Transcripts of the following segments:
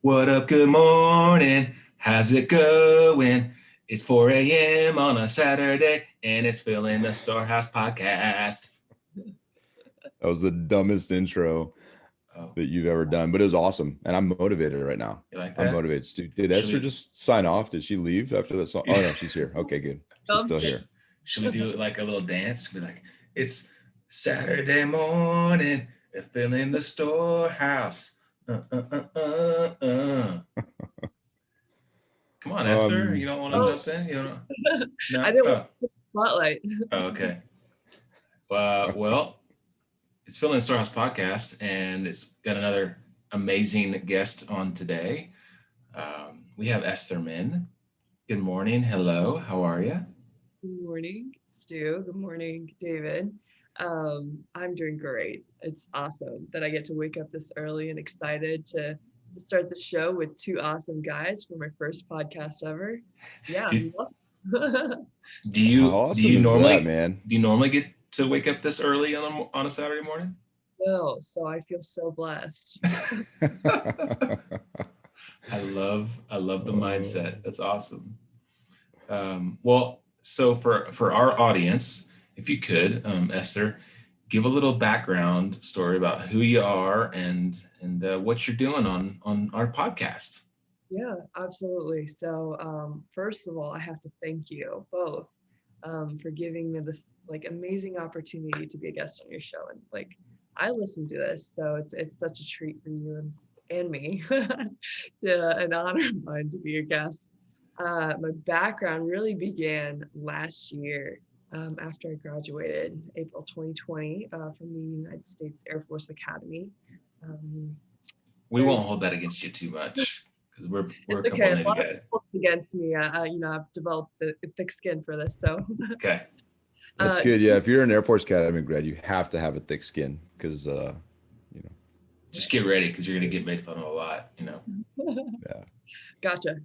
What up? Good morning. How's it going? It's 4 a.m. on a Saturday, and it's filling the Storehouse podcast. That was the dumbest intro that you've ever done, but it was awesome. And I'm motivated right now. You like that? I'm motivated. Did Esther just sign off? Did she leave after that song? Oh, no, she's here. Okay, good. She's still here. Should we do like a little dance? Be like, it's Saturday morning, they're filling the Storehouse. Come on, Esther. You don't want to jump in? You don't? No? I didn't want to spotlight. Oh, okay. Well, it's Filling the Storehouse podcast, and it's got another amazing guest on today. We have Esther Min. Good morning. Hello. How are you? Good morning, Stu. Good morning, David. I'm doing great. It's awesome that I get to wake up this early and excited to start the show with two awesome guys for my first podcast ever. Yeah. Do you normally, man? Do you normally get to wake up this early on a Saturday morning? No, so I feel so blessed. I love the mindset. That's awesome. Well, so for our audience, if you could, Esther, give a little background story about who you are and what you're doing on our podcast. Yeah, absolutely. So first of all, I have to thank you both for giving me this amazing opportunity to be a guest on your show. And I listen to this, so it's such a treat for you and me, an honor of mine to be your guest. My background really began last year after I graduated April 2020 from the United States Air Force Academy. We won't hold that against you too much because we're a couple okay. of guys. Against me, I've developed a thick skin for this, so. Okay. That's good. Yeah, if you're an Air Force Academy grad, you have to have a thick skin because, Just get ready because you're going to get made fun of a lot, Yeah. Gotcha.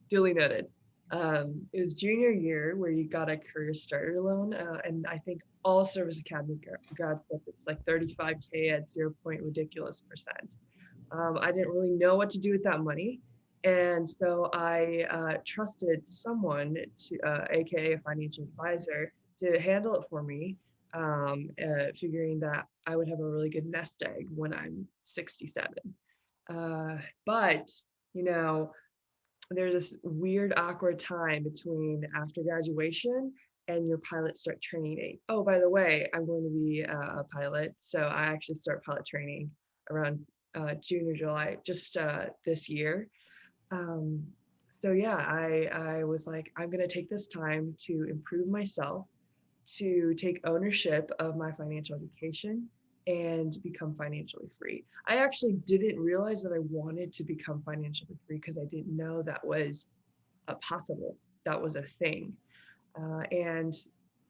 Duly noted. It was junior year where you got a career starter loan, and I think all service academy grads get it's like $35K at 0% ridiculous percent. I didn't really know what to do with that money, and so I trusted someone to, aka a financial advisor, to handle it for me, figuring that I would have a really good nest egg when I'm 67. But there's this weird, awkward time between after graduation and your pilot start training date. Oh, by the way, I'm going to be a pilot. So I actually start pilot training around June or July, just this year. So yeah, I was like, I'm going to take this time to improve myself, to take ownership of my financial education, and become financially free. I actually didn't realize that I wanted to become financially free because I didn't know that was possible. That was a thing. And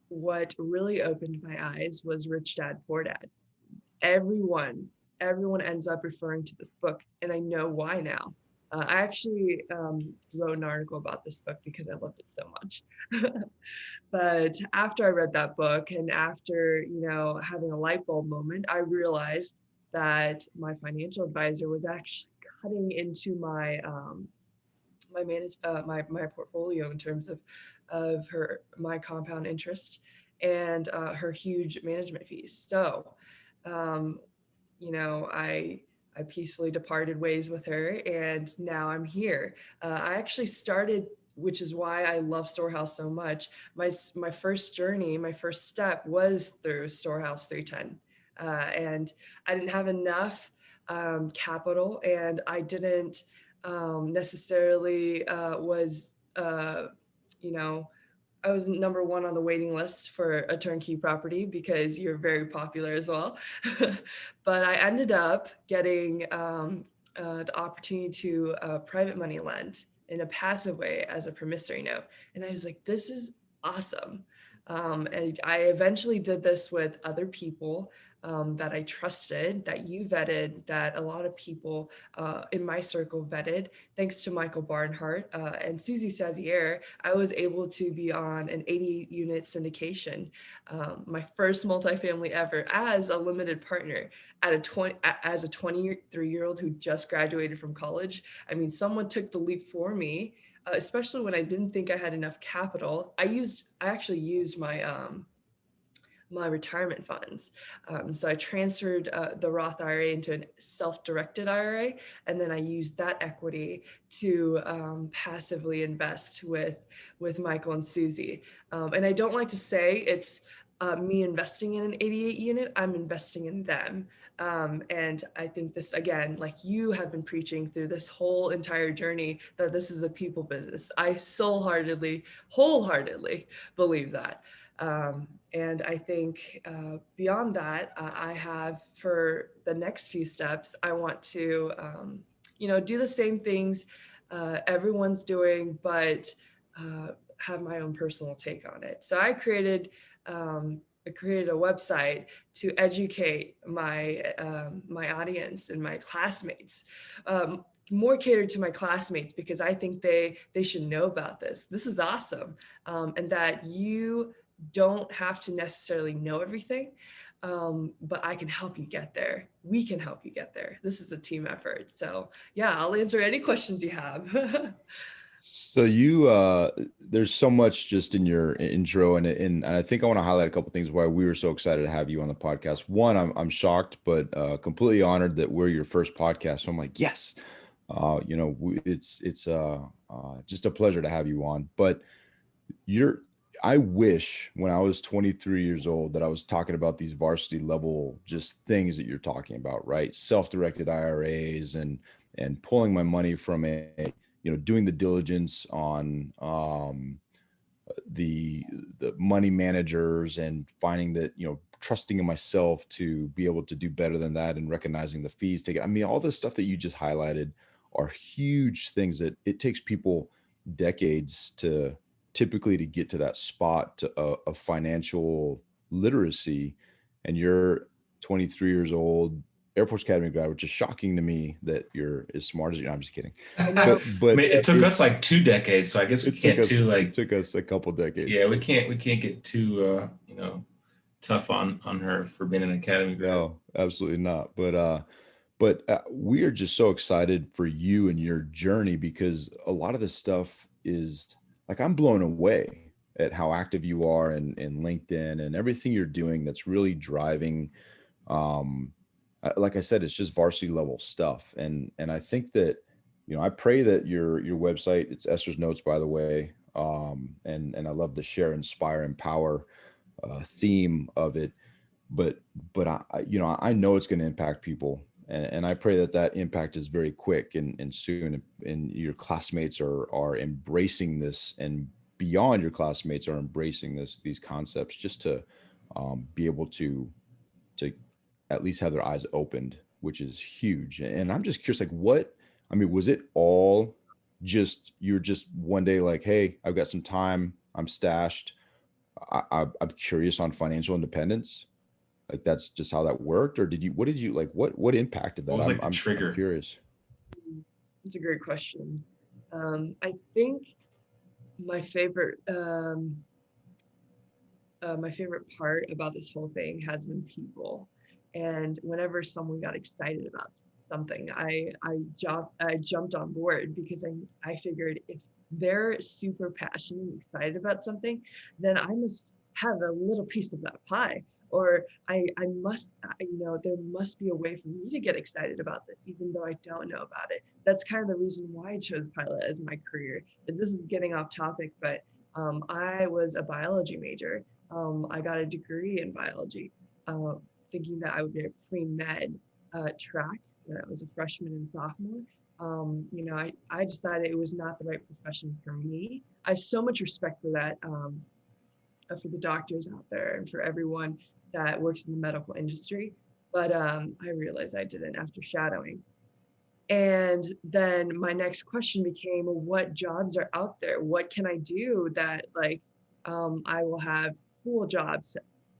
what really opened my eyes was Rich Dad, Poor Dad. Everyone ends up referring to this book, and I know why now. I actually wrote an article about this book because I loved it so much. But after I read that book and after, having a light bulb moment, I realized that my financial advisor was actually cutting into my my portfolio in terms of my compound interest and her huge management fees. So, I peacefully departed ways with her, and now I'm here. I actually started, which is why I love Storehouse so much. My first journey, my first step was through Storehouse 310. And I didn't have enough capital, and I didn't necessarily I was number one on the waiting list for a turnkey property because you're very popular as well. But I ended up getting the opportunity to private money lend in a passive way as a promissory note. And I was like, this is awesome. And I eventually did this with other people that I trusted, that you vetted, that a lot of people in my circle vetted. Thanks to Michael Barnhart and 𝐲𝐭, I was able to be on an 80-unit syndication, my first multifamily ever as a limited partner as a 23-year-old who just graduated from college. I mean, someone took the leap for me, especially when I didn't think I had enough capital. I actually used my retirement funds. So I transferred the Roth IRA into a self-directed IRA, and then I used that equity to passively invest with Michael and Susie. And I don't like to say it's me investing in an 88 unit, I'm investing in them. And I think this, again, like you have been preaching through this whole entire journey, that this is a people business. I wholeheartedly believe that. And I think beyond that, I have, for the next few steps, I want to, do the same things everyone's doing, but have my own personal take on it. So I created a website to educate my audience and my classmates, more catered to my classmates, because I think they should know about this. This is awesome, and that you don't have to necessarily know everything, but I can help you get there. We can help you get there. This is a team effort. So yeah, I'll answer any questions you have. So there's so much just in your intro, and I think I want to highlight a couple of things why we were so excited to have you on the podcast. One, I'm shocked, but completely honored that we're your first podcast. So I'm like, yes, it's just a pleasure to have you on. But I wish when I was 23 years old that I was talking about these varsity level just things that you're talking about, right? Self-directed IRAs and pulling my money from doing the diligence on the money managers and finding that, trusting in myself to be able to do better than that and recognizing the fees taken. I mean, all the stuff that you just highlighted are huge things that it takes people decades typically to get to that spot of financial literacy. And you're 23 years old, Air Force Academy grad, which is shocking to me that you're as smart as you. I'm just kidding. But I mean, it took us like 2 decades, so I guess we can't it took us a couple decades. Yeah, we can't get too tough on her for being an academy grad. No, absolutely not. But we are just so excited for you and your journey, because a lot of this stuff is like, I'm blown away at how active you are in LinkedIn and everything you're doing that's really driving. Like I said, it's just varsity level stuff. And I think that, I pray that your website, it's Esther's Notes, by the way. And I love the share, inspire, empower theme of it. But I know it's going to impact people. And I pray that impact is very quick and soon, and your classmates are embracing this, and beyond your classmates are embracing these concepts, just to be able to at least have their eyes opened, which is huge. And I'm just curious, was it all just, you're just one day like, hey, I've got some time, I'm stashed, I'm curious on financial independence? Like, that's just how that worked? Or what impacted that? What was the trigger? I'm curious. It's a great question. I think my favorite part about this whole thing has been people. And whenever someone got excited about something, I jumped on board, because I figured if they're super passionate and excited about something, then I must have a little piece of that pie. Or I must, there must be a way for me to get excited about this, even though I don't know about it. That's kind of the reason why I chose pilot as my career. This is getting off topic, but I was a biology major. I got a degree in biology, thinking that I would be a pre-med track when I was a freshman and sophomore. I decided it was not the right profession for me. I have so much respect for that, for the doctors out there and for everyone that works in the medical industry. But I realized I didn't after shadowing. And then my next question became, what jobs are out there? What can I do that I will have full job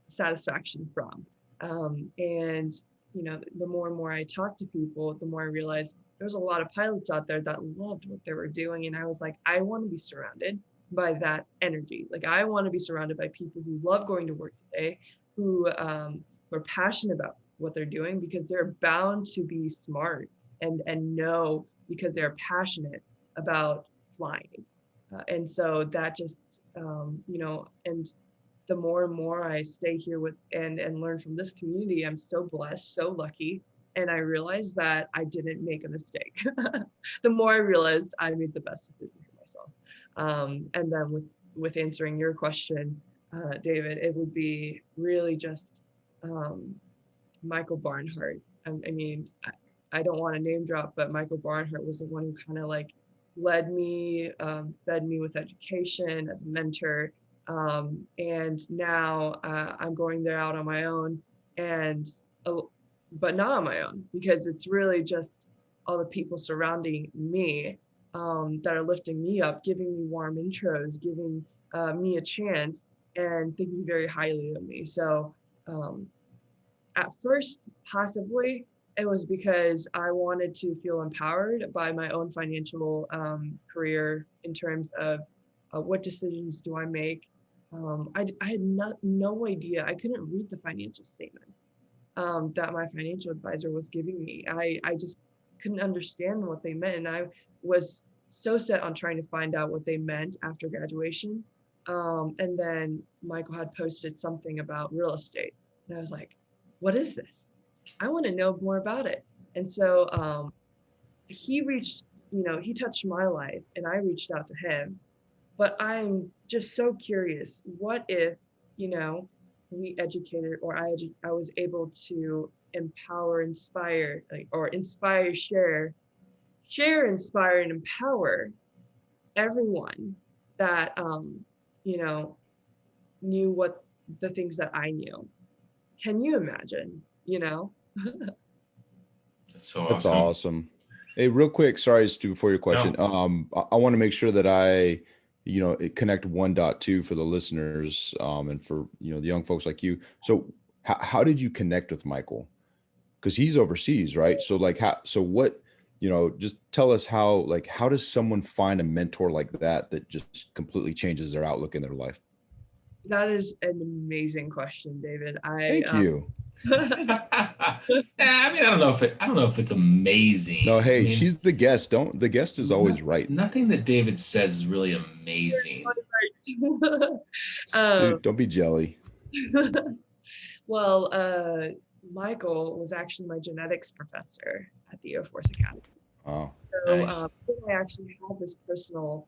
satisfaction from? And, the more and more I talked to people, the more I realized there's a lot of pilots out there that loved what they were doing. And I was like, I want to be surrounded by that energy. Like, I want to be surrounded by people who love going to work today, who are passionate about what they're doing, because they're bound to be smart and know, because they're passionate about flying. And so that just, and the more and more I stay here with and learn from this community, I'm so blessed, so lucky. And I realized that I didn't make a mistake. The more I realized I made the best decision for myself. And then with answering your question, David, it would be really just Michael Barnhart. I mean, I don't want to name drop, but Michael Barnhart was the one who kind of like led me, fed me with education as a mentor. And now I'm going there out on my own, and but not on my own, because it's really just all the people surrounding me that are lifting me up, giving me warm intros, giving me a chance, and thinking very highly of me. So at first, possibly, it was because I wanted to feel empowered by my own financial career, in terms of what decisions do I make. I had no idea. I couldn't read the financial statements that my financial advisor was giving me. I just couldn't understand what they meant. And I was so set on trying to find out what they meant after graduation. And then Michael had posted something about real estate. And I was like, what is this? I want to know more about it. And so he he touched my life, and I reached out to him. But I'm just so curious, what if, we educated, or I was able to empower, inspire, or inspire, share, inspire, and empower everyone that, knew what the things that I knew. Can you imagine, That's so That's awesome. awesome. Hey, real quick, sorry, Stu, before your question. No. I want to make sure that I, connect 1.2 for the listeners, and for, the young folks like you. So how did you connect with Michael? Because he's overseas, right? So what, just tell us how does someone find a mentor like that just completely changes their outlook in their life? That is an amazing question, David. Thank you. I mean, I don't know if it's amazing. No, hey, I mean, she's the guest. The guest is always right. Nothing that David says is really amazing. Dude, don't be jelly. Well, Michael was actually my genetics professor at the Air Force Academy. Oh, so nice. I actually had this personal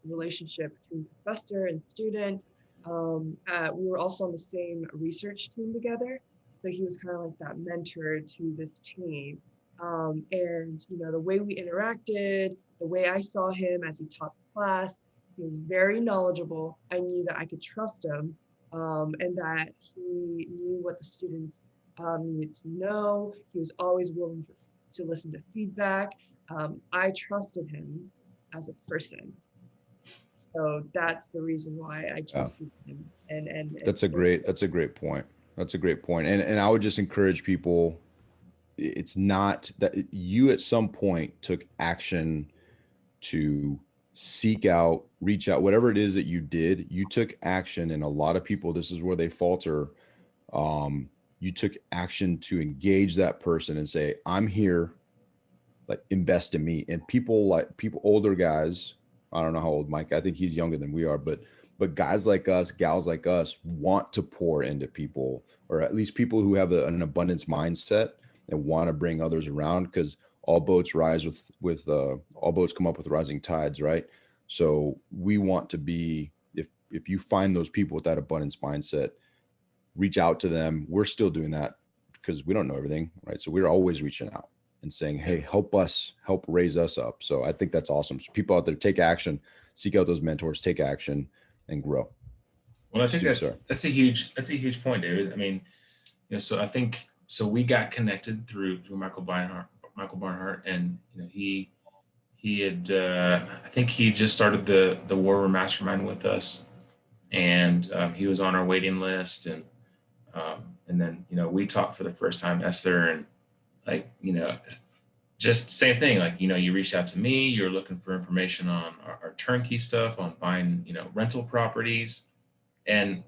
relationship between professor and student. We were also on the same research team together. So he was kind of like that mentor to this team. And, the way we interacted, the way I saw him as he taught the class, he was very knowledgeable. I knew that I could trust him, and that he knew what the students needed to know. He was always willing to listen to feedback. I trusted him as a person. So that's the reason why I trusted him. And that's a great point. That's a great point. And I would just encourage people, it's not that you at some point took action to seek out, reach out, whatever it is that you did, you took action. And a lot of people, this is where they falter. You took action to engage that person and say, I'm here, invest in me. And people older guys, I don't know how old Mike, I think he's younger than we are, but guys like us, gals like us want to pour into people, or at least people who have an abundance mindset and want to bring others around, because all boats rise with all boats come up with rising tides, right? So we want to be, if you find those people with that abundance mindset, reach out to them. We're still doing that because we don't know everything, right? So we're always reaching out and saying, hey, help raise us up. So I think that's awesome. So people out there, take action, seek out those mentors, take action, and grow. Well, I think that's a huge point, David. I mean, so we got connected through Michael Barnhart, and he had I think he just started the War Room Mastermind with us, and he was on our waiting list, and And then, we talked for the first time, Esther, and like, just same thing. Like, you reached out to me, you're looking for information on our turnkey stuff, on buying, rental properties. And,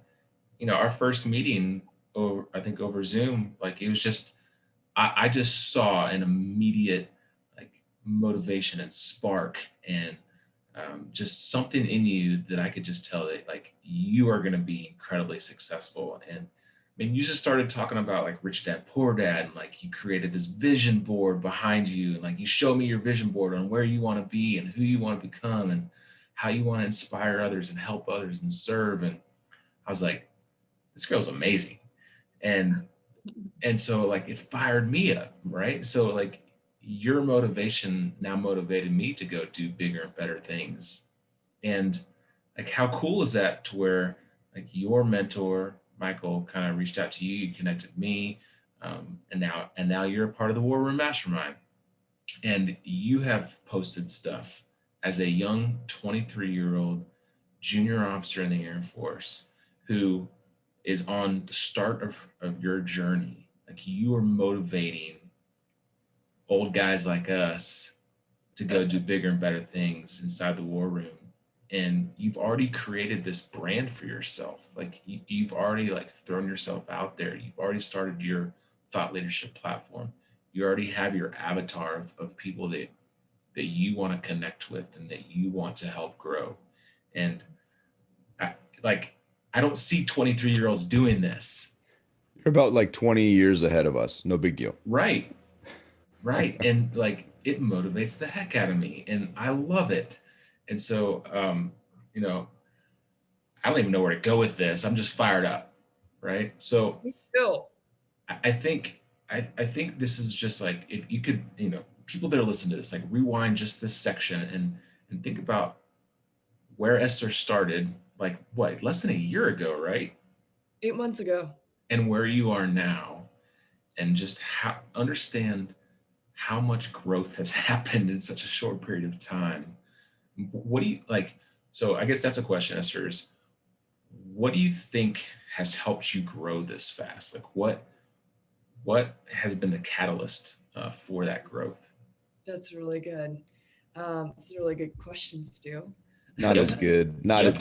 our first meeting over, I think over Zoom, like it was just, I just saw an immediate like motivation and spark and just something in you that I could just tell that like you are going to be incredibly successful. And I mean, you just started talking about like Rich Dad Poor Dad, and like you created this vision board behind you, and like you show me your vision board on where you want to be and who you want to become and how you want to inspire others and help others and serve. And I was like, this girl's amazing. And so like it fired me up, right? So like your motivation now motivated me to go do bigger and better things. And like how cool is that to where like your mentor Michael kind of reached out to you, you connected me, and now you're a part of the War Room Mastermind, and you have posted stuff as a young 23-year-old junior officer in the Air Force who is on the start of your journey. Like you are motivating old guys like us to go do bigger and better things inside the war room. And you've already created this brand for yourself. Like you've already like thrown yourself out there. You've already started your thought leadership platform. You already have your avatar of people that you want to connect with and that you want to help grow. And I don't see 23-year-olds doing this. You're about like 20 years ahead of us. No big deal. Right. And like it motivates the heck out of me and I love it. And so, I don't even know where to go with this. I'm just fired up. Right. So I think this is just like, if you could, people that are listening to this, like rewind just this section and think about where Esther started, like what, less than a year ago, right? 8 months ago. And where you are now, and just understand how much growth has happened in such a short period of time. What do you like? So I guess that's a question, Esther, is what do you think has helped you grow this fast? Like what has been the catalyst for that growth? That's really good. It's a really good question, Stu. Not as good. Not Yep.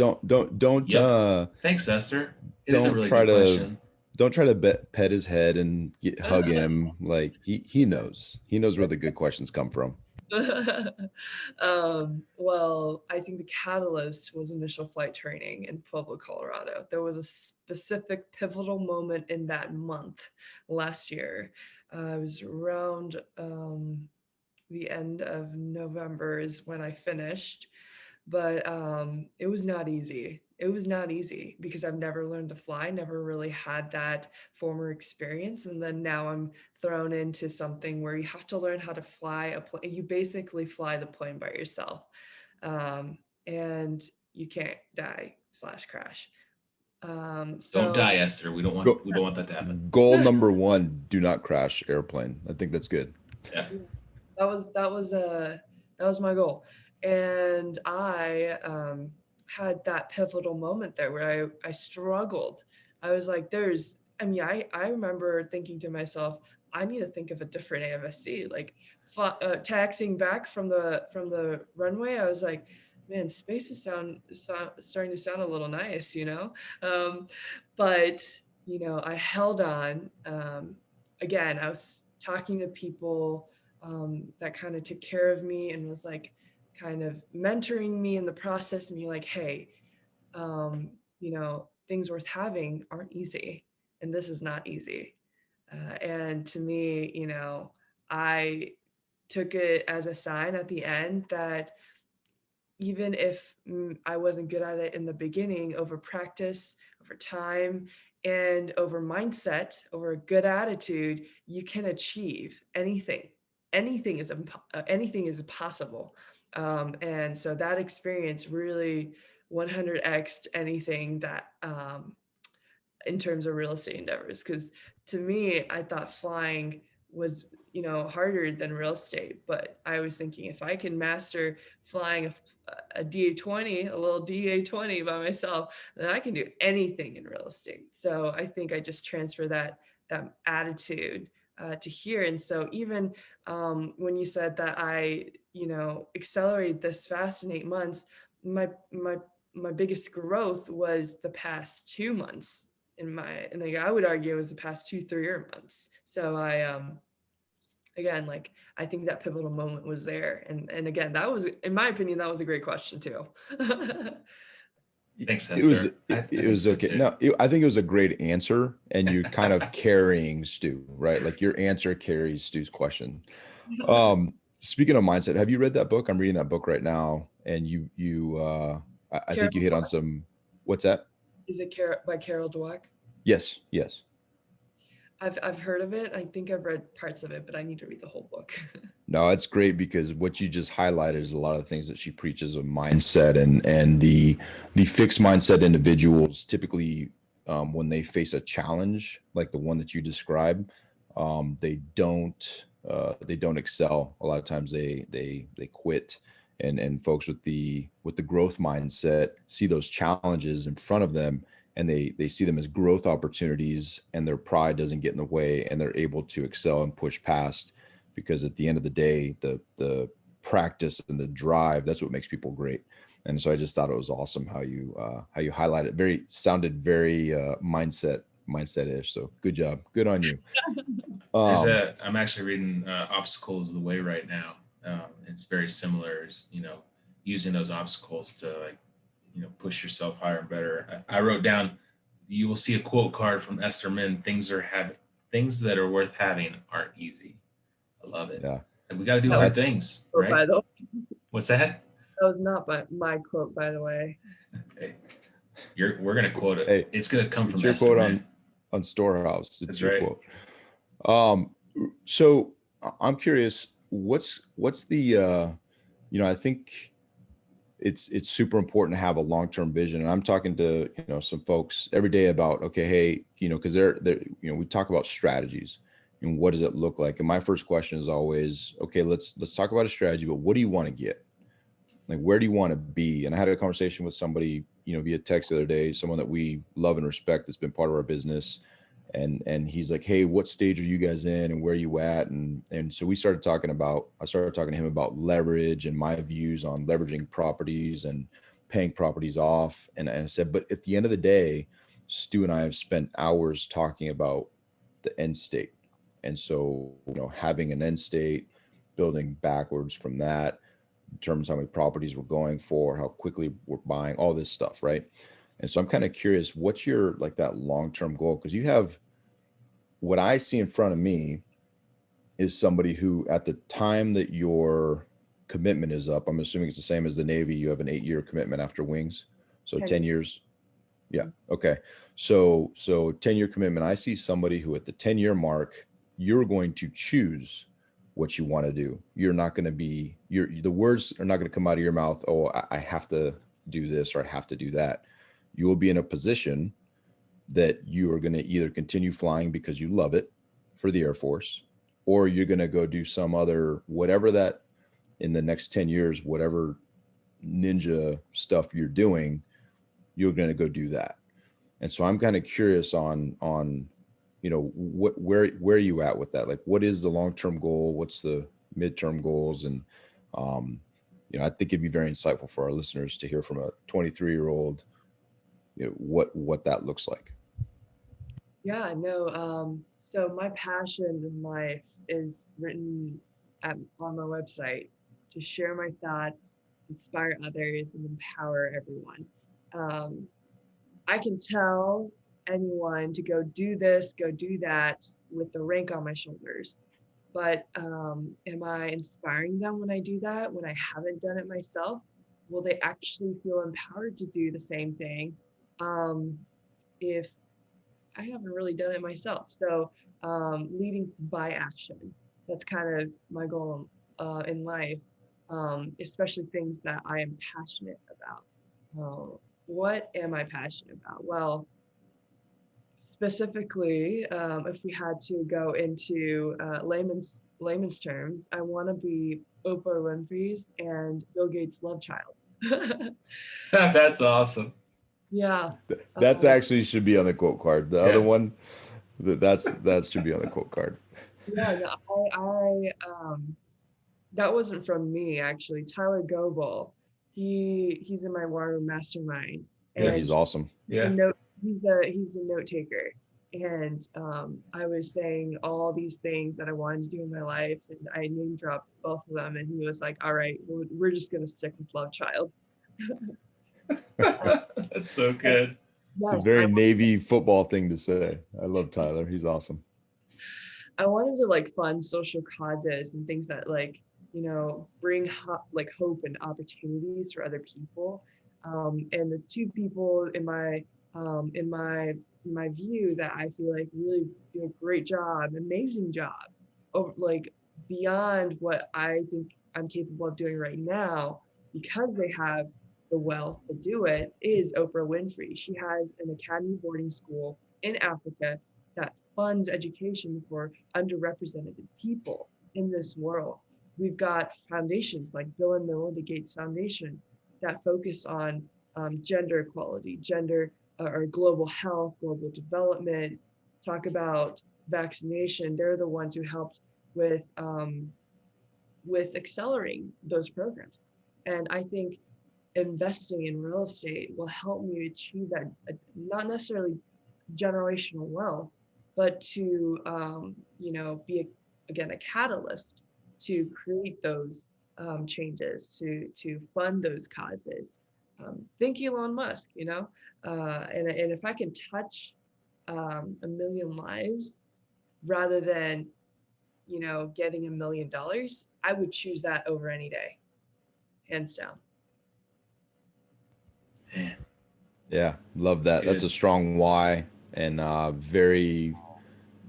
Don't Yep. Thanks, Esther. It is a really good question. Don't try to pet his head and hug him. Like he knows where the good questions come from. Well, I think the catalyst was initial flight training in Pueblo, Colorado. There was a specific pivotal moment in that month last year. It was around the end of November is when I finished. But it was not easy. It was not easy because I've never learned to fly, never really had that former experience. And then now I'm thrown into something where you have to learn how to fly a plane. You basically fly the plane by yourself. And you can't die/crash. Don't die, Esther. We don't want that to happen. Goal number 1, do not crash airplane. I think that's good. Yeah. That was my goal. And I had that pivotal moment there where I struggled. I was like, I remember thinking to myself, I need to think of a different AMSC. Like taxiing back from the runway, I was like, man, space is starting to sound a little nice, but I held on. Again, I was talking to people that kind of took care of me and was like kind of mentoring me in the process and be like, hey, things worth having aren't easy, and this is not easy. And to me, I took it as a sign at the end that even if I wasn't good at it in the beginning, over practice, over time, and over mindset, over a good attitude, you can achieve anything. Anything is possible. And so that experience really 100x'd anything that in terms of real estate endeavors. Because to me, I thought flying was, harder than real estate. But I was thinking, if I can master flying a DA-20, a little DA-20 by myself, then I can do anything in real estate. So I think I just transfer that attitude to here. And so even when you said that I, accelerated this fast in 8 months, my biggest growth was the past 2 months and like I would argue it was the past 2 3 months. So I again, like, I think that pivotal moment was there. And again, that was, in my opinion, that was a great question too. Thanks, It was Esther. it was okay. No, I think it was a great answer, and you're kind of carrying Stu, right? Like your answer carries Stu's question. Speaking of mindset, have you read that book? I'm reading that book right now, and I think you hit on some. What's that? Is it by Carol Dweck? Yes, yes. I've heard of it. I think I've read parts of it, but I need to read the whole book. No, it's great because what you just highlighted is a lot of the things that she preaches of mindset, and the fixed mindset individuals typically when they face a challenge like the one that you described, they don't excel. A lot of times they quit, and folks with the growth mindset see those challenges in front of them, and they see them as growth opportunities, and their pride doesn't get in the way, and they're able to excel and push past, because at the end of the day, the practice and the drive, that's what makes people great. And so I just thought it was awesome how you highlighted. Sounded very mindset-ish. So good job. Good on you. I'm actually reading Obstacles of the Way right now. It's very similar, using those obstacles to push yourself higher and better. I wrote down, you will see a quote card from Esther Min, things that are worth having aren't easy. I love it. Yeah. And we got to do hard things, right? By the way. What's that? That was not my quote, by the way. Hey, we're going to quote it. Hey, it's going to come from your Esther quote Min. on Storehouse. It's That's your right. Quote. So I'm curious, what's the, I think it's super important to have a long-term vision. And I'm talking to, some folks every day about, okay, hey, because they're, we talk about strategies and what does it look like? And my first question is always, okay, let's talk about a strategy, but what do you want to get? Like, where do you want to be? And I had a conversation with somebody, via text the other day, someone that we love and respect that's been part of our business. And he's like, hey, what stage are you guys in and where are you at? And so I started talking to him about leverage and my views on leveraging properties and paying properties off. And I said, but at the end of the day, Stu and I have spent hours talking about the end state. And so, having an end state, building backwards from that, determines how many properties we're going for, how quickly we're buying, all this stuff, right? And so I'm kind of curious, what's your, like, that long-term goal? Because you have, what I see in front of me is somebody who, at the time that your commitment is up, I'm assuming it's the same as the Navy, you have an 8-year commitment after wings. So 10 years. Yeah. Okay. So 10-year commitment. I see somebody who at the 10-year mark, you're going to choose what you want to do. You're not going to be, the words are not going to come out of your mouth, oh, I have to do this or I have to do that. You will be in a position that you are going to either continue flying because you love it for the Air Force, or you're going to go do some other, whatever that in the next 10 years, whatever ninja stuff you're doing, you're going to go do that. And so I'm kind of curious on, where are you at with that? Like, what is the long-term goal? What's the midterm goals? And, I think it'd be very insightful for our listeners to hear from a 23-year-old, what that looks like. Yeah, no. So my passion in life is written on my website to share my thoughts, inspire others, and empower everyone. I can tell anyone to go do this, go do that with the rank on my shoulders. But am I inspiring them when I do that, when I haven't done it myself? Will they actually feel empowered to do the same thing if I haven't really done it myself? So leading by action, that's kind of my goal in life, especially things that I am passionate about. What am I passionate about? Well, specifically, if we had to go into layman's terms, I want to be Oprah Winfrey's and Bill Gates' love child. That's awesome. Yeah. That's actually should be on the quote card. The other Yeah. one, that should be on the quote card. Yeah, no, that wasn't from me actually. Tyler Goebel, he's in my War Room mastermind, Yeah, and he's awesome. Yeah. he's the note taker. And I was saying all these things that I wanted to do in my life, and I name dropped both of them, and he was like, "All right, we're just gonna stick with love child." That's so good. It's a Yes, very Navy football thing to say. I love Tyler. He's awesome. I wanted to like fund social causes and things that like, bring hope and opportunities for other people. And the two people in my view that I feel like really do a great job, amazing job, like beyond what I think I'm capable of doing right now, because they have the wealth to do it, is Oprah Winfrey. She has an academy boarding school in Africa that funds education for underrepresented people in this world. We've got foundations like Bill and Melinda Gates Foundation that focus on gender equality, or global health, global development, talk about vaccination. They're the ones who helped with accelerating those programs. And I think investing in real estate will help me achieve that, not necessarily generational wealth, but to be again a catalyst to create those changes, to fund those causes. Think Elon Musk, and if I can touch a million lives rather than getting $1 million, I would choose that over any day, hands down. Man. Yeah, love that. That's a strong why, and very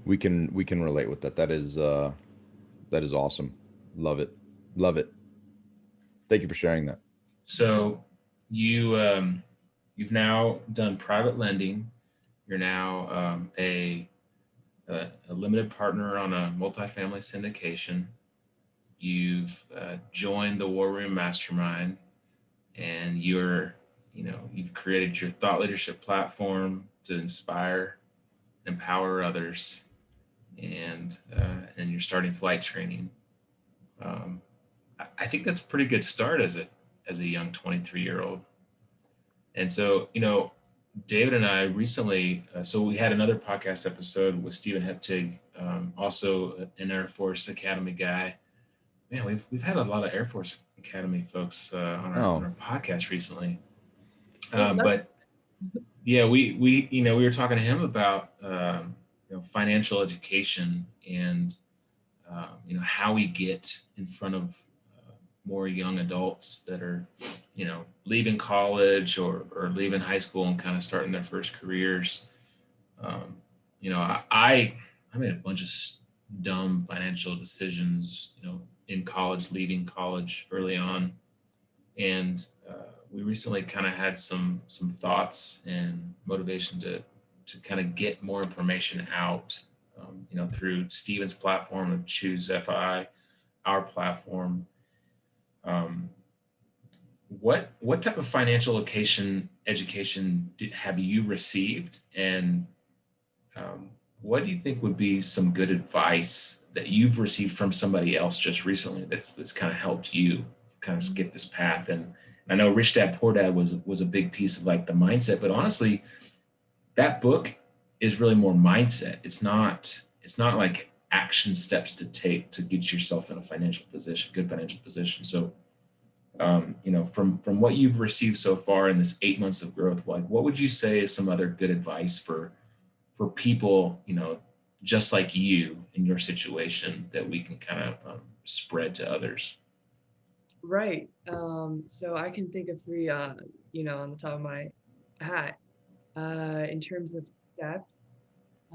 we can relate with that. That is awesome. Love it. Love it. Thank you for sharing that. So you've now done private lending. You're now a limited partner on a multifamily syndication. You've joined the War Room Mastermind, and you've created your thought leadership platform to inspire, empower others, and you're starting flight training. I think that's a pretty good start as a young 23-year-old. And so, David and I recently, so we had another podcast episode with Stephen Heptig, also an Air Force Academy guy. Man, we've had a lot of Air Force Academy folks on our podcast recently. But yeah, we were talking to him about financial education and how we get in front of more young adults that are leaving college or leaving high school and kind of starting their first careers. I made a bunch of dumb financial decisions in college, leaving college early on, and we recently kind of had some thoughts and motivation to kind of get more information out, through Stephen's platform of 𝐲𝐨𝐼, our platform. What type of financial education have you received, and what do you think would be some good advice that you've received from somebody else just recently that's kind of helped you kind of skip this path? And I know Rich Dad Poor Dad was a big piece of like the mindset, but honestly, that book is really more mindset. It's not like action steps to take to get yourself in a good financial position. So, from what you've received so far in this 8 months of growth, like what would you say is some other good advice for people, just like you in your situation that we can kind of spread to others? Right. So I can think of three, on the top of my hat. In terms of steps,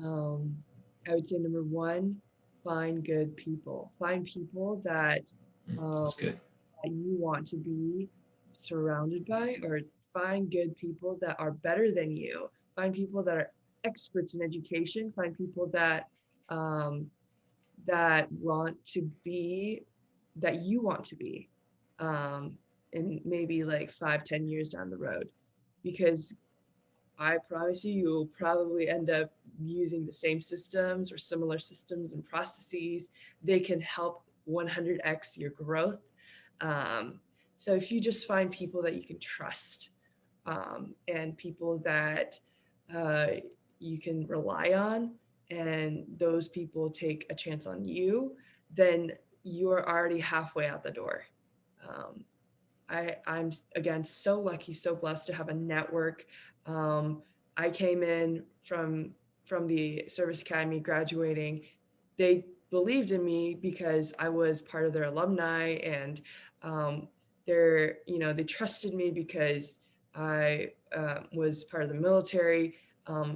I would say number one, find good people. Find people that That's good. that you want to be surrounded by, or find good people that are better than you. Find people that experts in education, find people that that want to be, that you want to be, in maybe like 5-10 years down the road, because I promise you, you'll probably end up using the same systems or similar systems and processes. They can help 100x your growth. Um, so if you just find people that you can trust, and people that uh, you can rely on, and those people take a chance on you, then you're already halfway out the door. Um, I'm again so lucky, so blessed to have a network. Um, I came in from the service academy graduating. They believed in me because I was part of their alumni, and they trusted me because I was part of the military.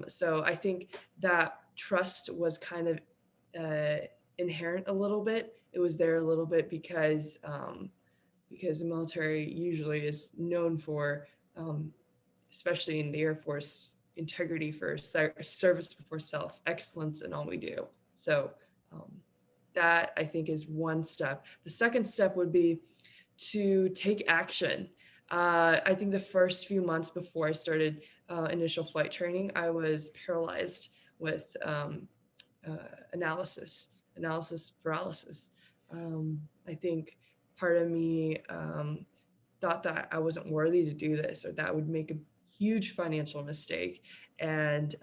So I think that trust was kind of inherent a little bit. It was there a little bit because the military usually is known for, especially in the Air Force, integrity for service before self, excellence in all we do. So that I think is one step. The second step would be to take action. I think the first few months before I started initial flight training, I was paralyzed with analysis paralysis. I think part of me thought that I wasn't worthy to do this, or that would make a huge financial mistake and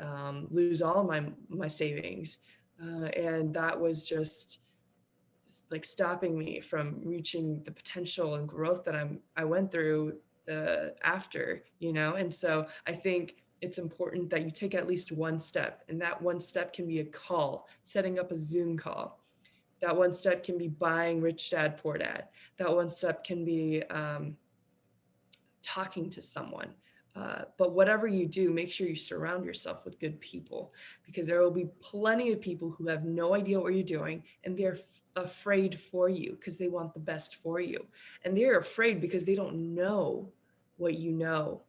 lose all my savings. And that was just like stopping me from reaching the potential and growth that I went through after, And so I think it's important that you take at least one step, and that one step can be a call, setting up a Zoom call. That one step can be buying Rich Dad Poor Dad. That one step can be talking to someone. But whatever you do, make sure you surround yourself with good people, because there will be plenty of people who have no idea what you're doing, and they're afraid for you because they want the best for you. And they're afraid because they don't know what you know,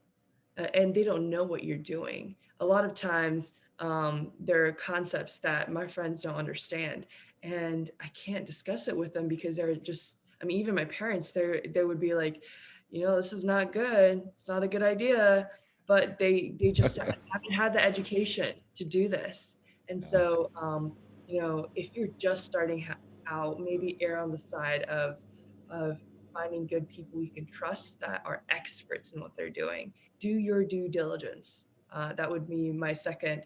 and they don't know what you're doing. A lot of times, there are concepts that my friends don't understand, and I can't discuss it with them because they're just, even my parents, they would be like, this is not good. It's not a good idea, but they just haven't had the education to do this. And so, if you're just starting out, maybe err on the side of finding good people you can trust that are experts in what they're doing. Do your due diligence. That would be my second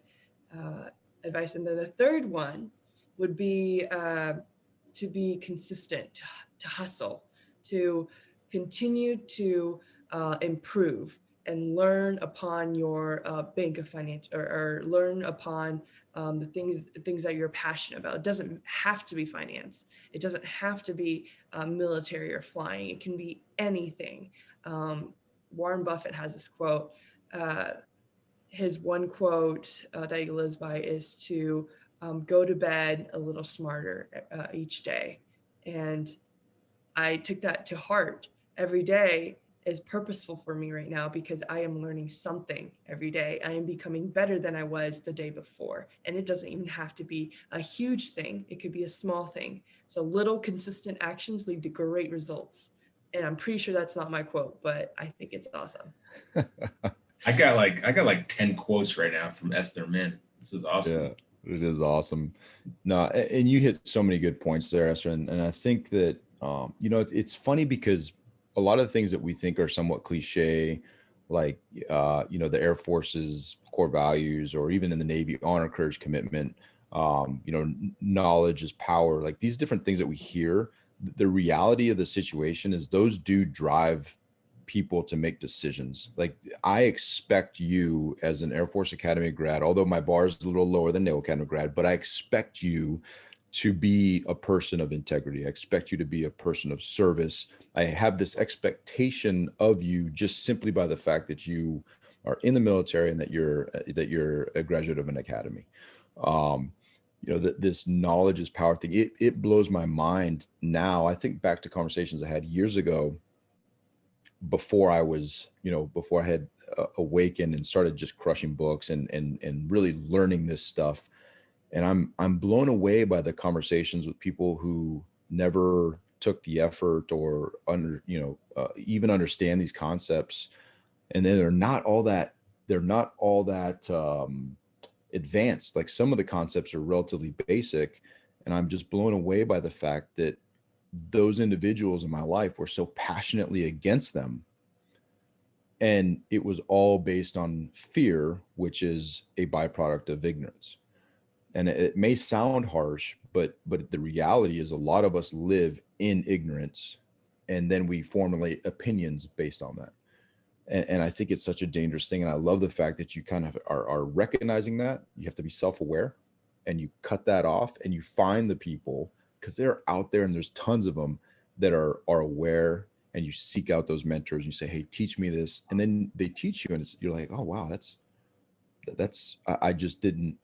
advice. And then the third one would be to be consistent, to hustle, to continue to improve and learn upon your bank of finance, or learn upon the things that you're passionate about. It doesn't have to be finance. It doesn't have to be military or flying. It can be anything. Warren Buffett has this quote. His one quote that he lives by is to go to bed a little smarter each day. And I took that to heart. Every day is purposeful for me right now because I am learning something every day. I am becoming better than I was the day before. And it doesn't even have to be a huge thing. It could be a small thing. So little consistent actions lead to great results. And I'm pretty sure that's not my quote, but I think it's awesome. I got like 10 quotes right now from Esther Min. This is awesome. Yeah, it is awesome. No, and you hit so many good points there, Esther. And I think that, it's funny because a lot of the things that we think are somewhat cliche, like, the Air Force's core values, or even in the Navy, honor, courage, commitment, knowledge is power, like these different things that we hear, the reality of the situation is those do drive people to make decisions. Like, I expect you as an Air Force Academy grad, although my bar is a little lower than Naval Academy grad, but I expect you to be a person of integrity. I expect you to be a person of service. I have this expectation of you just simply by the fact that you are in the military and that you're a graduate of an academy. This knowledge is power thing. It blows my mind now. I think back to conversations I had years ago before I was, before I had awakened and started just crushing books and really learning this stuff. And I'm blown away by the conversations with people who never took the effort or even understand these concepts. And then they're not all that advanced. Like some of the concepts are relatively basic, and I'm just blown away by the fact that those individuals in my life were so passionately against them. And it was all based on fear, which is a byproduct of ignorance. And it may sound harsh, but the reality is a lot of us live in ignorance, and then we formulate opinions based on that. And I think it's such a dangerous thing. And I love the fact that you kind of are recognizing that. You have to be self-aware, and you cut that off, and you find the people, because they're out there and there's tons of them that are aware, and you seek out those mentors. You say, hey, teach me this. And then they teach you, and you're like, oh, wow, I just didn't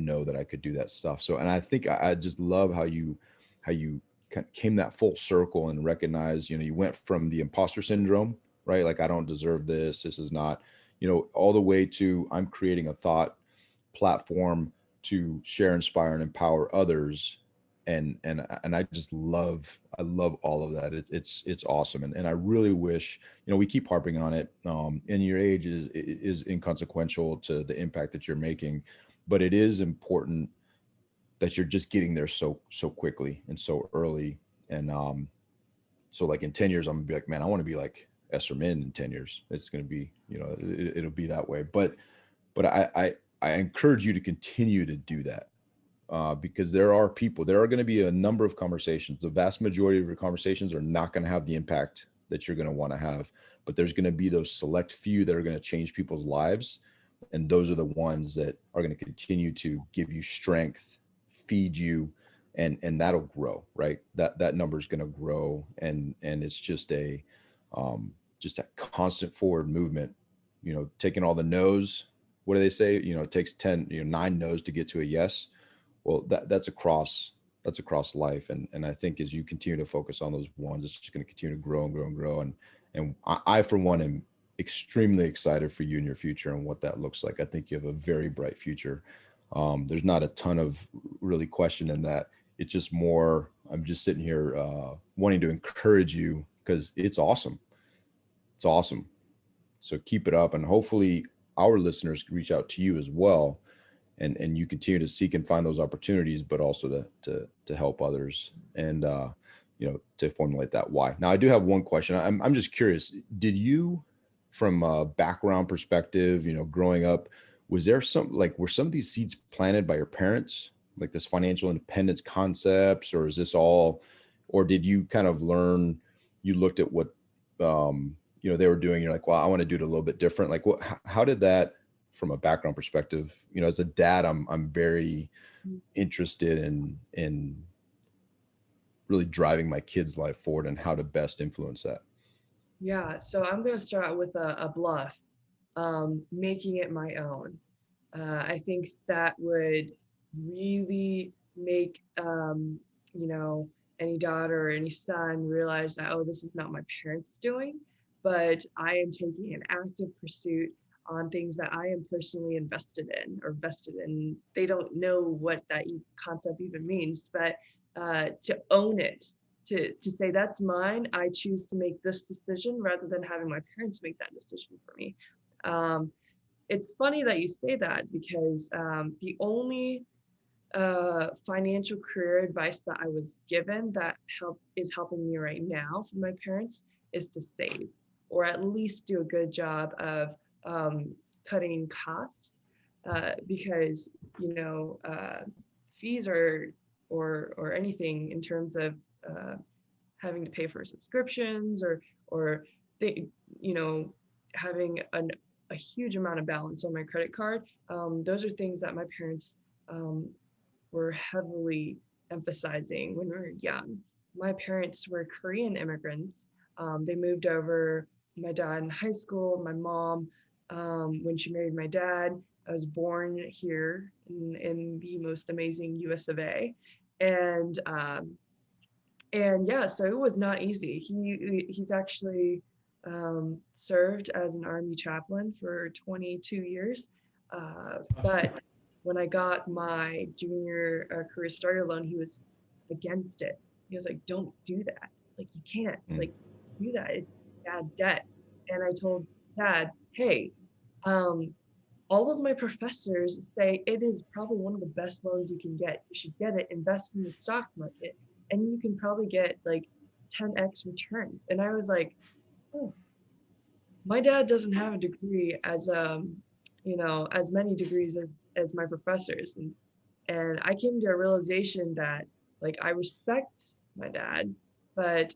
know that I could do that stuff. So, and I think I just love how you kind of came that full circle and recognized, you went from the imposter syndrome, right? Like, I don't deserve this. This is not, all the way to I'm creating a thought platform to share, inspire, and empower others. And I just I love all of that. It's awesome. And I really wish, we keep harping on it. And your age is inconsequential to the impact that you're making, but it is important that you're just getting there so quickly and so early. And so like in 10 years, I'm gonna be like, man, I want to be like Esther Min in 10 years. It's going to be, it'll be that way. But I encourage you to continue to do that. Because there are going to be a number of conversations. The vast majority of your conversations are not going to have the impact that you're going to want to have, but there's going to be those select few that are going to change people's lives. And those are the ones that are going to continue to give you strength, feed you, and that'll grow, right? That number is going to grow. And it's just a constant forward movement, taking all the no's. What do they say? It takes 9 no's to get to a yes. Well, that's across life. And I think as you continue to focus on those ones, it's just going to continue to grow and grow and grow. And I, for one, am extremely excited for you and your future and what that looks like. I think you have a very bright future. There's not a ton of really question in that. It's just more, I'm just sitting here wanting to encourage you because it's awesome. It's awesome. So keep it up. And hopefully our listeners reach out to you as well. And you continue to seek and find those opportunities, but also to help others and, to formulate that why. Now, I do have one question. I'm just curious. Did you, from a background perspective, growing up, were some of these seeds planted by your parents, like this financial independence concepts, or is this all, or did you kind of learn, you looked at what, they were doing, you're like, well, I want to do it a little bit different. Like how did that, from a background perspective, as a dad, I'm very interested in really driving my kids' life forward and how to best influence that. Yeah, so I'm going to start out with a bluff, making it my own. I think that would really make, any daughter or any son realize that, oh, this is not my parents doing, but I am taking an active pursuit on things that I am personally invested in or vested in. They don't know what that concept even means, but to own it, to say that's mine, I choose to make this decision rather than having my parents make that decision for me. It's funny that you say that because the only financial career advice that I was given that is helping me right now from my parents is to save, or at least do a good job of cutting costs, because fees or anything in terms of having to pay for subscriptions or having a huge amount of balance on my credit card. Those are things that my parents were heavily emphasizing when we were young. My parents were Korean immigrants. They moved over, my dad in high school, my mom when she married my dad. I was born here in the most amazing US of A. And yeah, so it was not easy. He's actually served as an Army chaplain for 22 years. But when I got my junior career starter loan, he was against it. He was like, don't do that. Like, you can't like do that. It's bad debt. And I told Dad, hey, all of my professors say it is probably one of the best loans you can get. You should get it, invest in the stock market, and you can probably get like 10x returns. And I was like, oh, my dad doesn't have a degree as as many degrees as my professors. And I came to a realization that like I respect my dad, but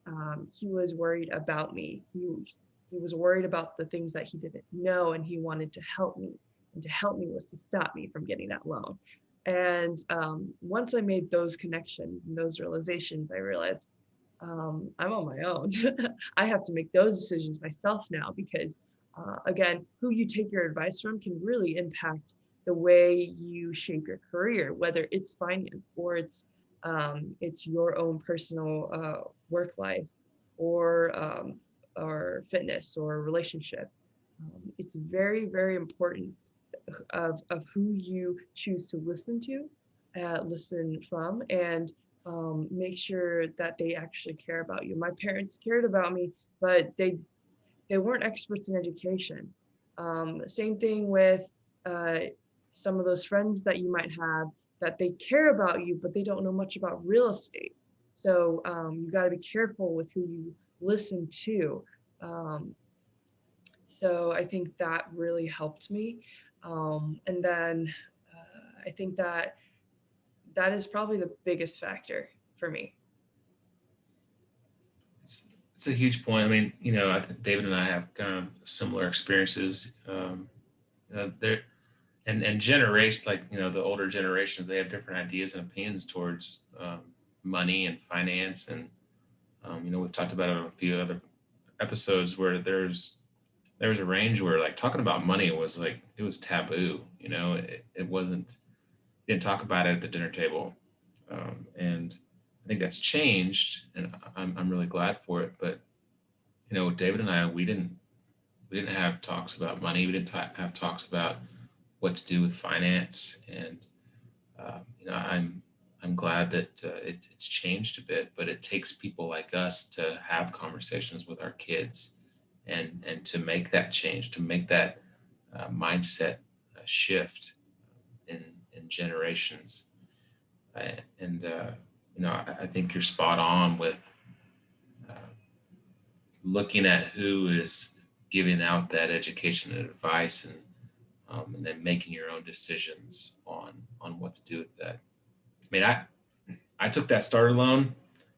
he was worried about me. He was worried about the things that he didn't know, and he wanted to help me. And to help me was to stop me from getting that loan. And once I made those connections and those realizations, I realized I'm on my own. I have to make those decisions myself now because, again, who you take your advice from can really impact the way you shape your career, whether it's finance or it's your own personal work life or fitness or relationship. It's very, very important of who you choose to listen from, and make sure that they actually care about you. My parents cared about me, but they weren't experts in education. Same thing with some of those friends that you might have that they care about you, but they don't know much about real estate. So you got to be careful with who you listen to. So I think that really helped me. And then I think that is probably the biggest factor for me. It's a huge point. I mean, I think David and I have kind of similar experiences. There and generation, like, the older generations, they have different ideas and opinions towards money and finance. And, we've talked about it on a few other episodes where there's a range where like talking about money was like, it was taboo, it wasn't, didn't talk about it at the dinner table. And I think that's changed, and I'm really glad for it. But, David and I, we didn't have talks about money. We didn't have talks about what to do with finance. And, I'm glad that it's changed a bit, but it takes people like us to have conversations with our kids and to make that change, to make that mindset shift in generations. I think you're spot on with looking at who is giving out that education and advice, and then making your own decisions on what to do with that. I mean, I took that starter loan.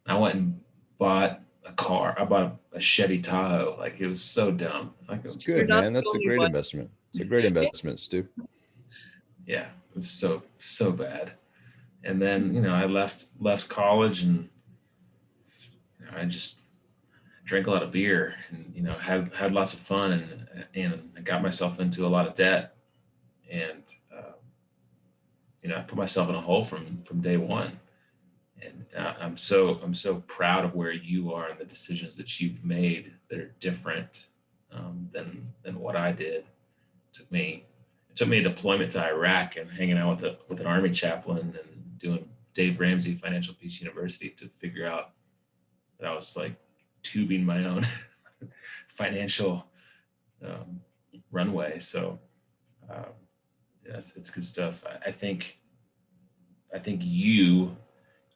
I went and bought a car. I bought a Chevy Tahoe. Like, it was so dumb. Like, it's good, man. That's a great investment. It's a great investment, Stu. Yeah, it was so bad. And then, I left college, and I just drank a lot of beer, and had lots of fun, and I got myself into a lot of debt, and I put myself in a hole from day one. And I'm so proud of where you are and the decisions that you've made that are different than what I did. It took me a deployment to Iraq and hanging out with an Army chaplain and doing Dave Ramsey Financial Peace University to figure out that I was like tubing my own financial runway. So it's good stuff. I think you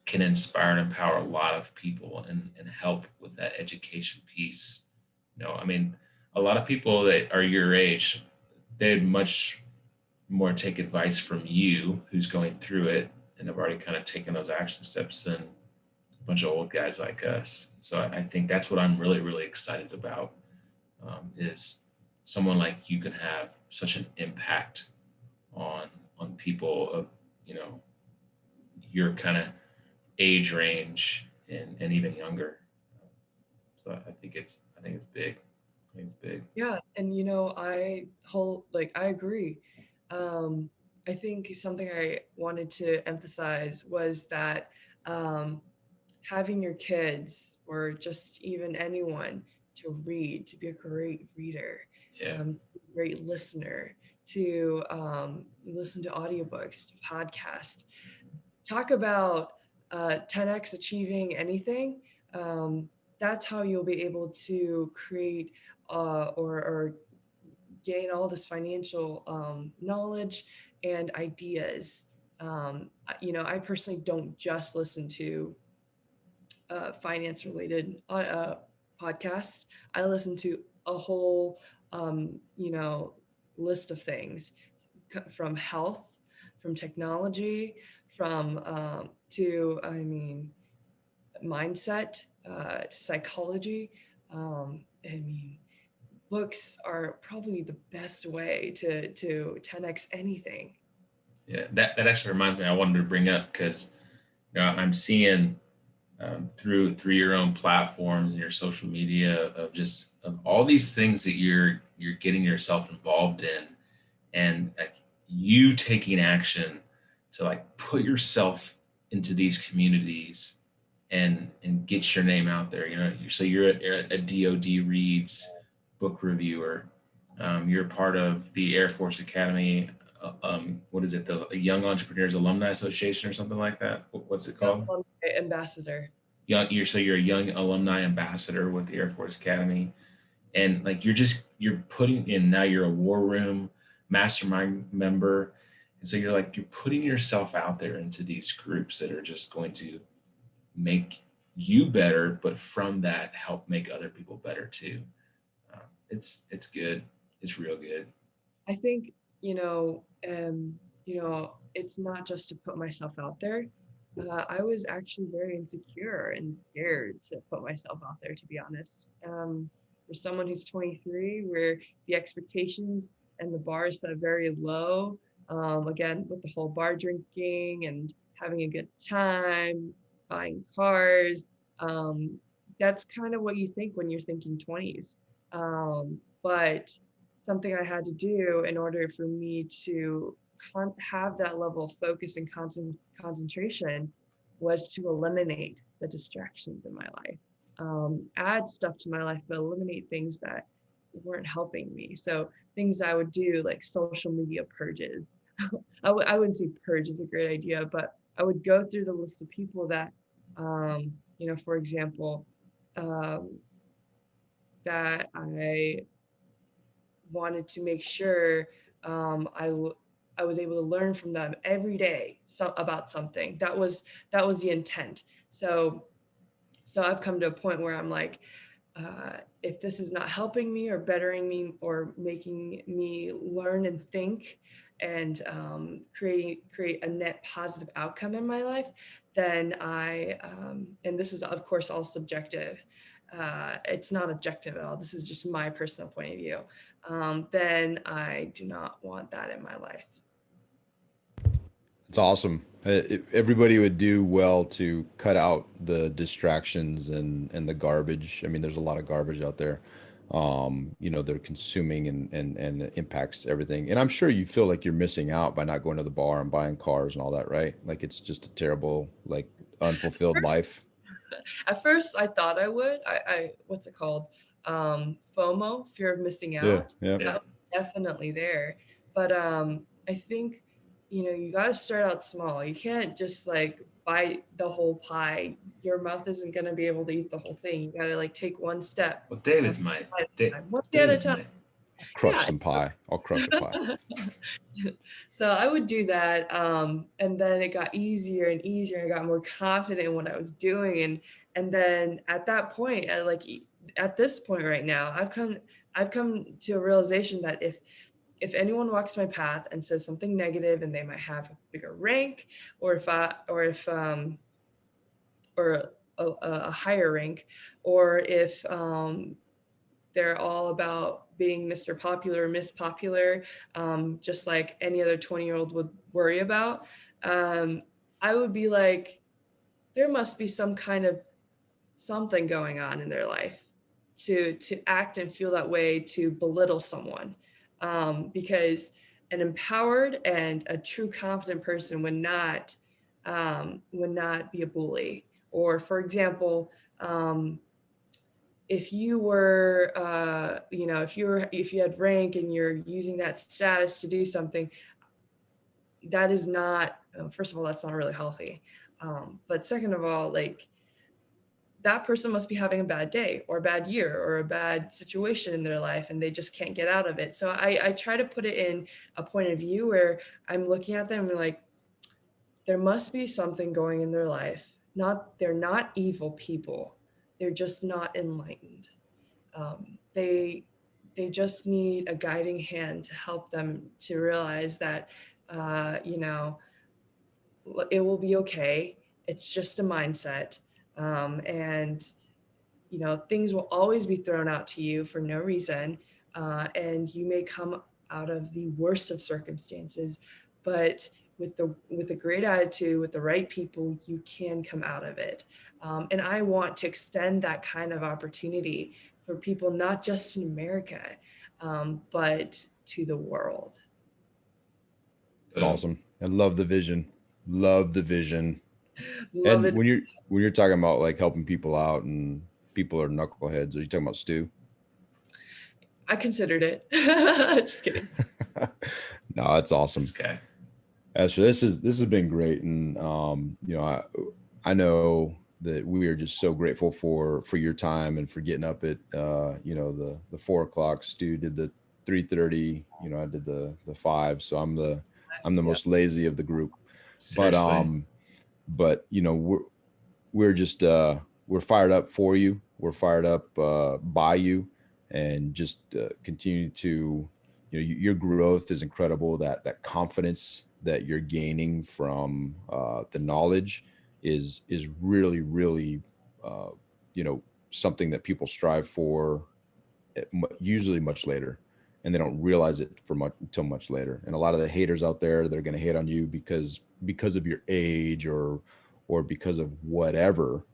can inspire and empower a lot of people and help with that education piece. I mean, a lot of people that are your age, they'd much more take advice from you who's going through it and have already kind of taken those action steps than a bunch of old guys like us. So I think that's what I'm really, really excited about, is someone like you can have such an impact on people of, your kind of age range and even younger. So I think it's big. I think it's big. Yeah, and I agree. I think something I wanted to emphasize was that having your kids or just even anyone read, to be a great reader, Yeah. to be a great listener, to listen to audiobooks, to podcast. Talk about 10x achieving anything. That's how you'll be able to create or gain all this financial knowledge and ideas. I personally don't just listen to finance related podcasts. I listen to a whole, list of things from health, from technology, from mindset, to psychology. Books are probably the best way to 10x anything. Yeah, that actually reminds me. I wanted to bring up because I'm seeing through your own platforms and your social media of all these things that you're getting yourself involved in, and you taking action to put yourself into these communities and get your name out there. So you're a DoD Reads book reviewer. You're part of the Air Force Academy. What is it? The Young Entrepreneurs Alumni Association or something like that. What's it called? Ambassador. You're a young alumni ambassador with the Air Force Academy, and you're putting in, now you're a war room mastermind member, and so you're putting yourself out there into these groups that are just going to make you better, but from that help make other people better too. It's good. It's real good. I think it's not just to put myself out there. I was actually very insecure and scared to put myself out there, to be honest. For someone who's 23, where the expectations and the bar is set very low, again, with the whole bar drinking and having a good time, buying cars, that's kind of what you think when you're thinking 20s. But something I had to do in order for me to have that level of focus and concentration was to eliminate the distractions in my life, add stuff to my life, but eliminate things that weren't helping me. So things I would do, like social media purges. I wouldn't say purge is a great idea, but I would go through the list of people that, for example, that I wanted to make sure I was able to learn from them every day about something. That was the intent. So I've come to a point where I'm like, if this is not helping me or bettering me or making me learn and think and create a net positive outcome in my life, then and this is of course all subjective. It's not objective at all. This is just my personal point of view. Then I do not want that in my life. It's awesome. Everybody would do well to cut out the distractions and the garbage. I mean, there's a lot of garbage out there, they're consuming and it impacts everything. And I'm sure you feel like you're missing out by not going to the bar and buying cars and all that, right? Like it's just a terrible, unfulfilled life. At first I thought I would. I what's it called? FOMO, fear of missing out. Yeah. That was definitely there. But I think you got to start out small. You can't just bite the whole pie. Your mouth isn't going to be able to eat the whole thing. You got to take one step. Well, David's might. One day at a time. Crush some pie. I'll crush a pie. So I would do that. And then it got easier and easier. I got more confident in what I was doing. And then at that point, at this point right now, I've come to a realization that if anyone walks my path and says something negative, and they might have a bigger rank, or a higher rank, or if they're all about being Mr. Popular or Miss Popular, just like any other 20-year-old would worry about, I would be like, there must be some kind of something going on in their life to act and feel that way, to belittle someone. Because an empowered and a true confident person would not be a bully. Or, for example, if you were, if you had rank and you're using that status to do something, that is not, first of all, that's not really healthy. But second of all, like, that person must be having a bad day or a bad year or a bad situation in their life, and they just can't get out of it. So I try to put it in a point of view where I'm looking at them and like, there must be something going in their life. They're not evil people. They're just not enlightened. They just need a guiding hand to help them to realize that, it will be okay. It's just a mindset. And things will always be thrown out to you for no reason. And you may come out of the worst of circumstances, but with a great attitude, with the right people, you can come out of it. And I want to extend that kind of opportunity for people, not just in America, but to the world. It's awesome. I love the vision. Love the vision. Love and it. when you're talking about like helping people out and people are knuckleheads, are you talking about Stu? I considered it. Just kidding. No, that's awesome. Okay. Esther, this has been great, and I know that we are just so grateful for your time and for getting up at the 4 o'clock. Stu did the 3:30. I did the 5. So I'm the most lazy of the group. Seriously. But we're just we're fired up for you. We're fired up by you, and just continue to, your growth is incredible. That confidence that you're gaining from the knowledge is really, really something that people strive for usually much later, and they don't realize it until much later. And a lot of the haters out there, they're going to hate on you because of your age or because of whatever.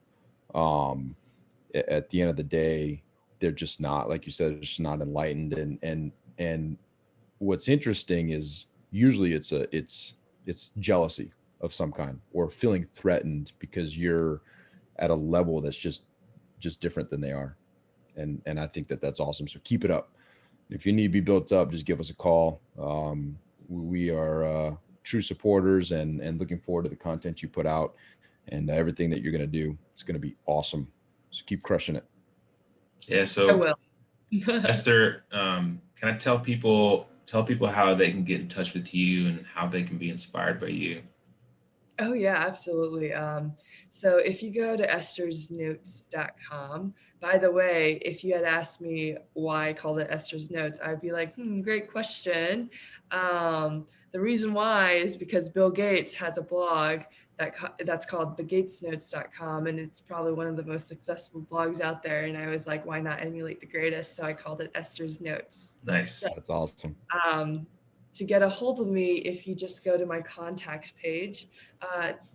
At the end of the day, they're just not, like you said, they're just not enlightened. And what's interesting is usually it's jealousy of some kind, or feeling threatened because you're at a level that's just different than they are. And I think that's awesome. So keep it up. If you need to be built up, just give us a call. We are true supporters and looking forward to the content you put out and everything that you're going to do. It's going to be awesome. So keep crushing it. Yeah. So I will. Esther, can I tell people how they can get in touch with you and how they can be inspired by you? Oh yeah, absolutely. So if you go to 𝐬𝐴𝑠TER'sNotes.com, by the way, if you had asked me why I called it Esther's Notes, I'd be like, great question. The reason why is because Bill Gates has a blog that's called thegatesnotes.com, and it's probably one of the most successful blogs out there. And I was like, why not emulate the greatest? So I called it Esther's Notes. Nice. So, that's awesome. To get a hold of me, if you just go to my contacts page,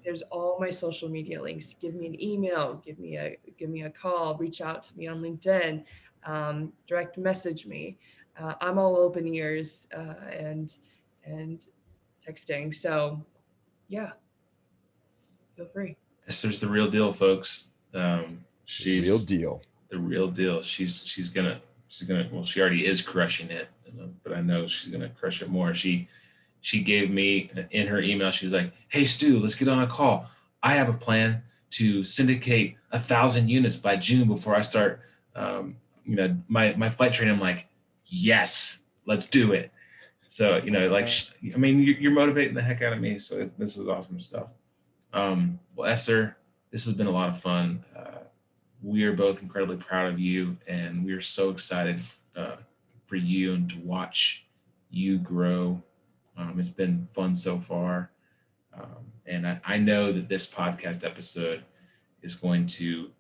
there's all my social media links. Give me an email, give me a call, reach out to me on LinkedIn, direct message me. I'm all open ears and texting. So yeah, feel free. Esther's the real deal, folks. She's real deal. The real deal. She's gonna. Well, she already is crushing it, but I know she's gonna crush it more. She gave me in her email. She's like, "Hey Stu, let's get on a call. I have a plan to syndicate 1,000 units by June before I start, my flight training." I'm like, "Yes, let's do it." So you're motivating the heck out of me. So this is awesome stuff. Well, Esther, this has been a lot of fun. We are both incredibly proud of you, and we are so excited for you and to watch you grow. It's been fun so far. And I know that this podcast episode is going to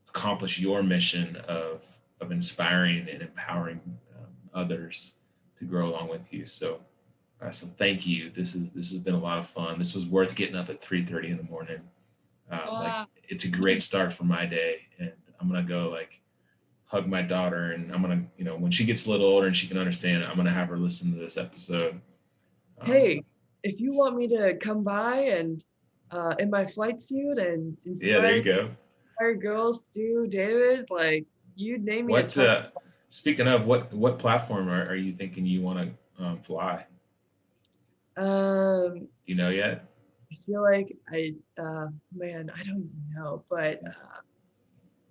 accomplish your mission of inspiring and empowering others to grow along with you. So thank you. This has been a lot of fun. This was worth getting up at 3:30 in the morning. It's a great start for my day, and I'm gonna go hug my daughter, and I'm gonna, when she gets a little older and she can understand, I'm gonna have her listen to this episode. Hey, if you want me to come by and in my flight suit and inspire, yeah, there you go. Inspire girls, Stu, David, You name me a What ton. speaking of, what platform are you thinking you want to fly? Um, You know yet? I feel like man, I don't know, but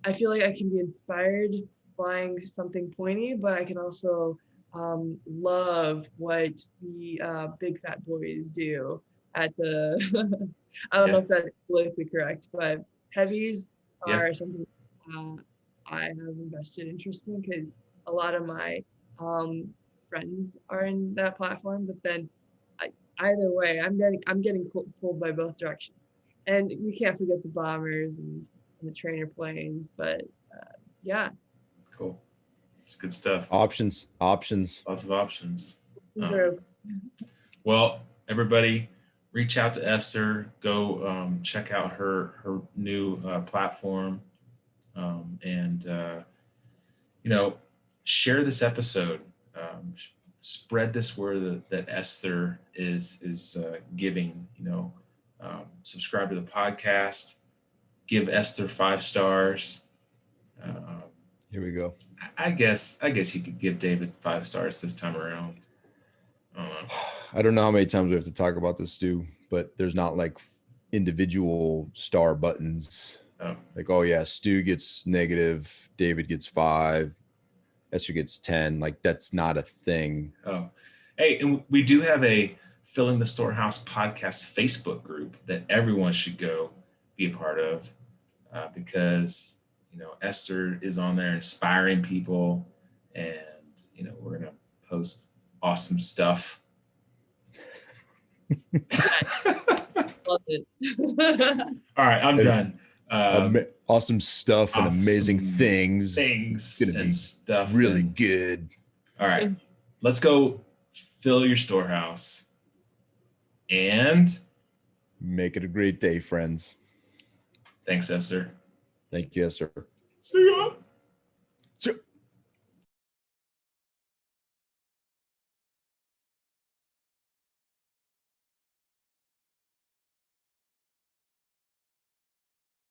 I feel like I can be inspired flying something pointy, but I can also love what the big fat boys do at the. I don't know Yeah. if that's politically correct, but heavies Yeah. are something uh, I have invested interest in because a lot of my um, friends are in that platform. But then, either way, I'm getting pulled by both directions, and we can't forget the bombers and the trainer planes. But yeah, Cool. It's good stuff. Options. Lots of options. they're Well, everybody, reach out to Esther. Go check out her new platform, and share this episode. Spread this word that Esther is giving. Subscribe to the podcast. Give Esther 5 stars. Here we go. I guess you could give David 5 stars this time around. I don't know how many times we have to talk about this, Stu, but there's not like individual star buttons. Oh. Like, oh yeah, Stu gets negative, David gets 5, Esther gets 10. Like, that's not a thing. Oh, hey, and we do have a Filling the Storehouse podcast Facebook group that everyone should go be a part of, because Esther is on there inspiring people, and we're gonna post awesome stuff. love it. All right, I'm done. Awesome stuff and amazing things. Things It's gonna be stuff. really good. All right, let's go fill your storehouse and make it a great day, friends. Thanks, Esther. Thank you, Esther. See ya.